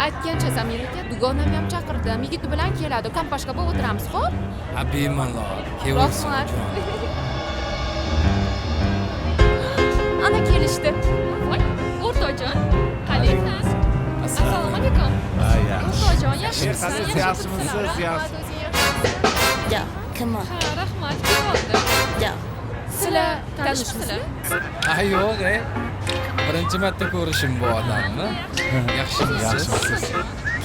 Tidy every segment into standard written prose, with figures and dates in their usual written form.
aytgancha Samir aka dugonam ham chaqirdim. Yigiti bilan keladi. Kompashka bo'lib o'tiramiz, xo'p? Ha, bemalol. Kelsin. Rahmat. Ana kelishdi. Voy, o'rtoqjon, qalaysiz? Assalomu alaykum. O'rtoqjon, yaxshimisiz? Yaxshimisiz? Yo, come on. Ha, rahmat. Keldi. Yo. Sizlar tanishmisizlar? Ha, yo'q, birinchi marta ko'rishim bu odamni. Yaxshimisiz?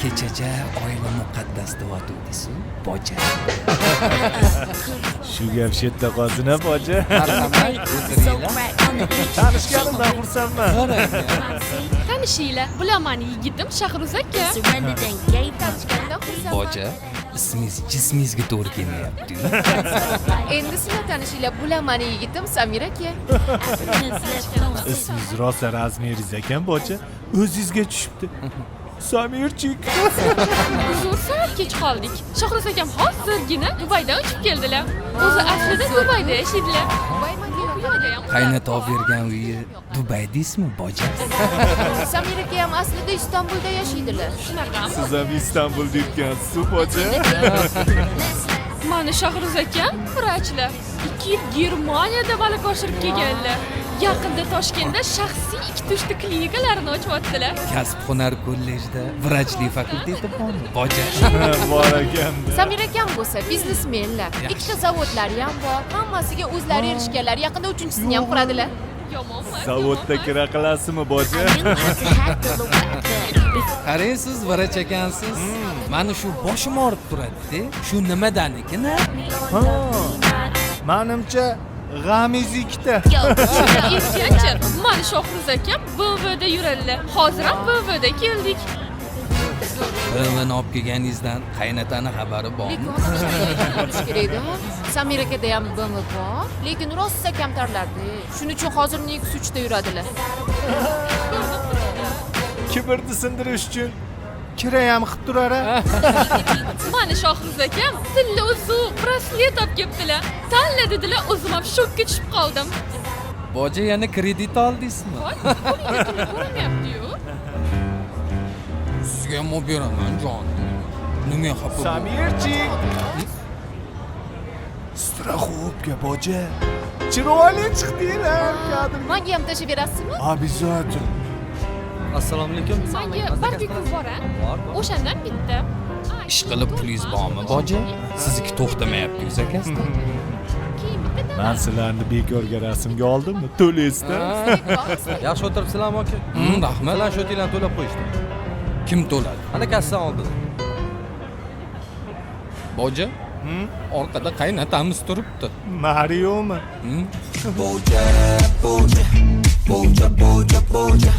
Kechacha oila muqaddas deb o'tuvdisiz, boja. Shu gap shu yerda qolsin-a, boja. Marhamat, o'tiringlar. Tanishganimdan xursandman. Tanishinglar. Bilaman, yigitim Shahruz aka. Surrendered and gave up. Tanishgandan xursandman. Boja, ismingiz jismingizga to'g'ri kelmayapti. Endi sizlar tanishinglar. Bilaman yigitim Samir aka. Africans left on Ismingiz rosa razmeringiz ekan, boja. O'zingizga tushibdi. Samirchik. Uzr, sal kech qoldik. Shahruz akam hozirgina Dubaydan uchib keldilar. O'zi aslida Dubayda yashaydilar. Qaynota bergan uyi Dubaydasizmi, boja? Samir aka ham aslida Istanbulda yashaydilar. Shunaqami? Siz ham Istanbulda yurgansiz, boja. Mana Shahruz akam vrachlar. 2 yil Germaniyada malaka oshirib kelganlar. Yaqinda Toshkentda shaxsiy 2 klinikalarini ochyaptilar. Kasb-hunar kollejida vrachlik fakulteti bormi, boja? Bor ekan-da. Samir akam bo'lsa biznesmenlar. Ikkita zavodlari ham bor. Hammasiga o'zlari erishganlar. Yaqinda 3-chisini ham quradilar. Yomonmi? Zavodda kira qilasizmi, boja? I knew I could handle a weapon. Qarang, siz vrach ekansiz. Mani shu boshim og'rib turadi-da. Shu nimadanikin-a? Ha. Menimcha g'amiz ikkita. Yo, Eskiyanchi, mana Shohruz akam BMWda yuradilar. Hozir ham BMWda keldik. BMWni olib kelganingizdan qaynotani xabari bormi? Lekin kerak-da. Samir akada ham BMW bor, lekin rosa kamtarlarda. Shuning uchun hozir Nexus'da yuradilar. Kibrni sindirish uchun kira ham qilib turar-a. Mana Shohruz akam tilla uzuq braslet olib kelibdilar. Tanla dedilar, o'zim ham shokka tushib qoldim. Boja yana kredit oldingizmi? Voy, qo'lingga pul ko'rinmayapti-yu. Sizga ham olib beraman, jon. Nima xafa bo'ldingiz? Samirchik. Страховка, boja. Chiroyli chiqdinglar, kadr. Menga ham tashib berasizmi? Обязательно. Assalomu alaykum. Menga barbekyu bor-a? O'shandan bitta. Ish qilib pulingiz bormi, boja? Sizniki to'xtamayapti, akasiz. Keyin bitta Men sizlarni bekorga rasmga oldimmi? To'laysizda. Yaxshi o'tiribsizlarmi aka? Rahmat. Sizlar shotinglarni to'lab qo'yishdi. Kim to'ladi? Ana kassadan oldida. Boja? Orqada qaynotamiz turibdi. Mariomi? Hmm? Boja, boja, boja, boja, boja.